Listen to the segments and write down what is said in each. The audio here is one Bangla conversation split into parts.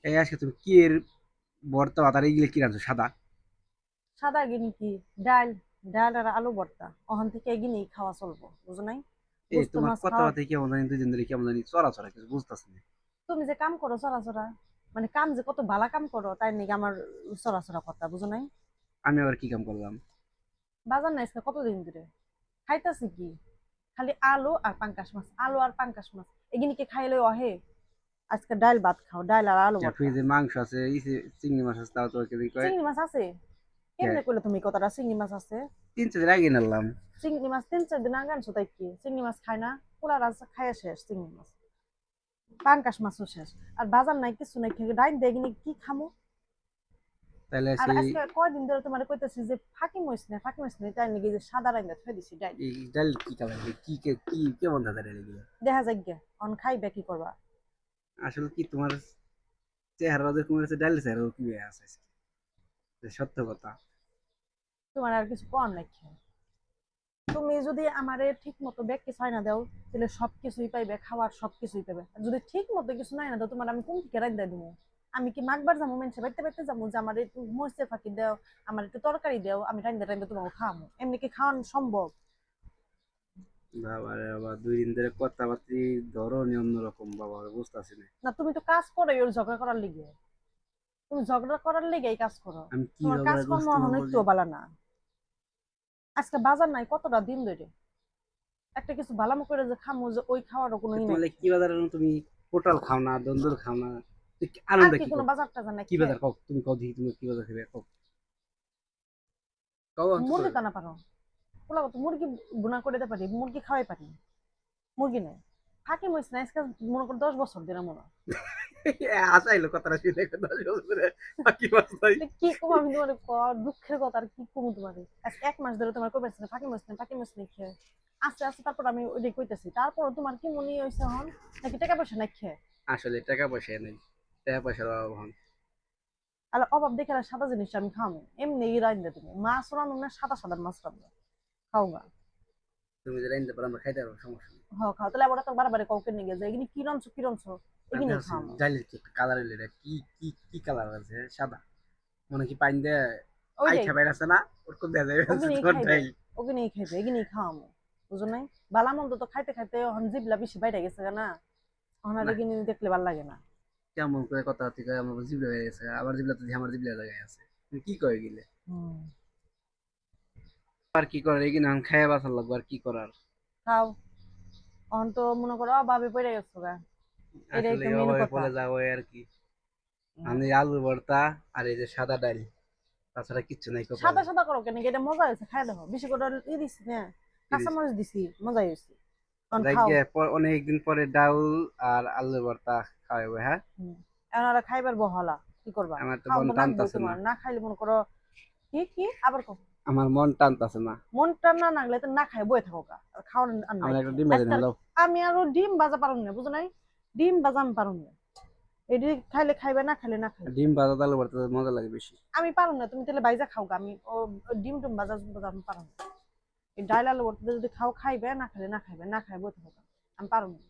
এই আজকে তুমি কি এর ভর্তা বাতার এইগুলো কি রাঁধছো সাদা? সাদা গিনি কি? ডাল। ডাল আর আলু ভর্তা ওখান থেকে এগিনি খাওয়া চলবো, বুঝো নাই? এই বুঝতে তোমার মাছ খাওয়া। কথাবার্তা কেমন জানি, দুই দিন ধরে কেমন জানি চড়া চড়া কিছু বুঝতেছি না। তুমি যে কাম করো চড়া মানে কাম যে কত ভালা কাম করো তাই নাকি আমার চড়া কথা, বুঝো নাই? আমি আবার কি কাম করলাম? বাজার নাই আজকে কতদিন ধরে খাইতাছি কি? খালি আলু আর পাঙ্কাশ মাছ, আলু আর পাঙ্কাশ মাছ। এগিনি কি খাইলে অহে? আজকে ডাল ভাত খাও, ডাল আর আলু ভর্তা। ফ্রিজে মাংস আছে, চিংড়ি মাছ আছে, তাও তো কেদিন কয়। চিংড়ি মাছ আছে? কে? কেমনে করলে তুমি কথাটা চিংড়ি মাছ আছে? 3 4 দিন আগে নিলাম। চিংড়ি মাছ 3 4 দিন আগে আনছো তাই কি? চিংড়ি মাছ খায় না? পোলা রাজ খাইয়া শেষ চিংড়ি মাছ। পাঙ্কাশ মাছও শেষ। আর বাজার নাই, কিছু নাই, খেয়ে ডাইন দেখিনি কি খামো? তাহলে আর সেই আজকে কয়দিন ধরে তোমার কইতেছি যে ফাঁকি মইস না তাই নাকি যে সাদা রাইন্দা থই দিছি ডাইন। এই ডাল কি কালার, কি কেমন দাদা ডাল এগুলো? দেখা যাক গে অন খাইবে কি করবা। আসলে কি তোমার চেহারা যেরকম আছে, ডাল চেহারা কি হয়ে আছে আজকে? যে সত্য কথা। তোমার আর কিছু কর নাই খেয়ে। তুমি যদি আমারে ঠিক মতো ব্যাগ কিছু না দাও, তাহলে সবকিছুই পাইবে, খাওয়ার সবকিছুই পাবে। আর যদি ঠিক মতো কিছু নাই না দাও, তোমার আমি কোন থেকে রাইন্দা দিবো? আমি কি মাগবার যাবো মানুষে বাইতে বাইতে যাবো যে আমার একটু মরিচের ফাঁকি দাও, আমার একটু তরকারি দাও, আমি রাইন্দা রাইন্দা তোমাকে খাওয়াবো? এমনি কি খাওয়ানো সম্ভব? বাবা রে বাবা, 2 দিন ধরে কথাবার্তি ধরনই অন্যরকম, বাবা বুঝতেছি না। না, তুমি তো কাজ করো ওর ঝগড়া করার লিগে। তুমি ঝগড়া করার লিগে এই কাজ করো। আমি কি তোমার ঝগড়া কাজকর্ম করছি তোমার এখন লগে? একটু ভালো না। আজকে বাজার নাই কতটা দিন ধরে, একটা কিছু ভালামো করে যে খামো, যে ওই খাওয়ারও কোনো ই নাই। তোমার লাগে কি বাজার আনো তুমি? পটল খাও না, দন্দুর খাও না? আর আনন্দ কি কি কোনো কও? বাজার টাজার নাই কি খেয়ে? বাজার কও, তুমি কও দেখি, তুমি কি বাজার খাবে কও? কও অন্তত। মুরগি টানা পারো? পোলাও তো মুরগি বুনা করে দিতে পারি, মুরগি খাওয়াই পারি। মুরগি নেই। ফাঁকি মরিস না আজকে, মনে করো 10 বছর দিন মনে। আসাইলো কথাটা শুনে, 10 বছরে বাকি মাস নাই। কি কম আমি তোমার দুঃখের কথা আর কি কমু তোমার? আজকে 1 মাস ধরে তোমার কবে ফাঁকি মরিস না, ফাঁকি মরিস না খেয়ে আস্তে আস্তে, তারপর আমি ওইটাই কইতেছি, তারপর তোমার কি মনে হয়েছে হন? নাকি টাকা পয়সা নাই খেয়ে? আসলে টাকা পয়সা নেই, টাকা পয়সার অভাব হন। আর অভাব দেখে আর সাদা জিনিস আমি খাওয়াবো? এমনি রান্ধবে তুমি মাছ রান্ধো না, সাদা সাদা মাছ রান্ধো, খাও গা। তুমি যে রাইন্দা পারো, আমরা খাইতে পারবো, সমস্যা নেই। খাও তাহলে আবার তো বারবার কাউকে নিয়ে গেছে এগুলি কি রাঁধছো কি রাঁধছো, আমি এগুলি দেখছি খাওয়ানো। ডাইলের কি একটা কালার এলো, এটা কি কি কি কালার আছে? সাদা? মনে কি পানি দিয়ে ওইটাই। আইঠা বাইর আছে না, ওরকম দেখা যায় ওগিনেই তোমার খাইবে, ডাইল। ওগিনেই খাইবে, এগিনেই খাওয়ামো। বুঝো নাই? বালা মন্দ তো খাইতে খাইতে এখন জিবলা বেশি বাইরে গেছে না। এখন আর না, এগিনি দেখলে ভাল লাগে না। কেমন করে কথা হচ্ছে কয়, আমার জিবলা হয়ে গেছে, আবার জিবলা তো আমার জিবলা জায়গায় আছে। তুমি কি কয়ে গেলে? হুম। আর কি করার, এগিয়ে নাম খাইয়া বাঁচার লাগবে, আর কি করার। খাও। এখন তো মনে করো ভাবে পড়ে গেছো গা। এটাই আসলে তো মেন অভাবে কথা। বলে যাবো আর কি। হুম। আমি আলু ভর্তা আর এই যে সাদা ডাল, তাছাড়া কিচ্ছু নাই সাদা কপালে। সাদা করো কেন? এটা মজা হয়েছে, খাই দেখো বেশি করে ই দিছি না, তিরিশ কাঁচামরিচ দিছি, মজাই হয়েছে। এখন খাও। যাইগে অনেকদিন পরে ডাল আর আলু ভর্তা খাওয়াবো, হ্যাঁ। হুম। এখন আর খাইবার বহালা, কি করবা? আমার তো খাও মন তো নাকবই টানতাছে না। তোমার, না খাইলে মনে করো। কি কি আবার কো? আমার মন টানতাছে না। মনটা না নাগলে তো না খাই বয়ে থাকো গা, আর খাওয়ার আর আমার নাই একটা খেয়ে ডিম ভেজে আজকাল। হলো। আমি আরো ডিম ভাজা পারুম না, বুঝো নাই? ডিম ভাজা আমি পারুম না। এটি খাইলে খাইবে, না খাইলে না খাইবে। ডিম ভাজা আলু ভর্তা মজা লাগে বেশি। আমি পারুম না, তুমি তাহলে বাইজা খাও গা। আমি ও ডিম টুম ভাজা ভাজা আমি পারুম না। এই ডাইল আলু ভর্তা যদি খাও খাইবে, না খাইলে না খাইবে, না খাই বই থাকো গা। আমি পারুম না।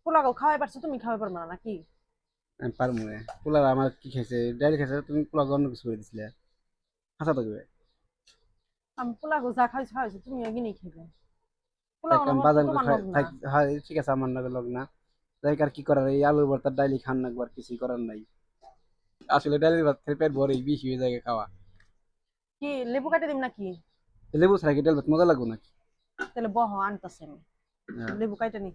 পোলাও খাওয়াই পারছো, তুমি খাওয়াই পারবে না নাকি? আমি পারবো না। পোলাও আমার কি খাইছে, ডাইল খাইছে, তুমি পোলাও অন্য কিছু করে দিছিলে। হাসা থাকবে। আমি পোলাও যা খাইছো খাইছো, তুমি এগিয়ে খাইবে। তাই পোলাও আমি আমার বাজার তো করে তোমার খাই নগ না। থাক। হয় ঠিক আছে, আমার নাকি লগ না। তাই আর কি করার, এই আলু ভর্তার ডাইলি খান না, একবার কিছুই করার নাই। আসলে ডাইলি ভাত খেলে পেট ভরে বেশি হয়ে যায় খাওয়া। কি লেবু কাটে দিম নাকি? লেবু ছাড়া কি ডাল ভাত মজা লাগবে নাকি? তাহলে বহ আনতাছে আমি। হ্যাঁ। লেবু কাটে নি।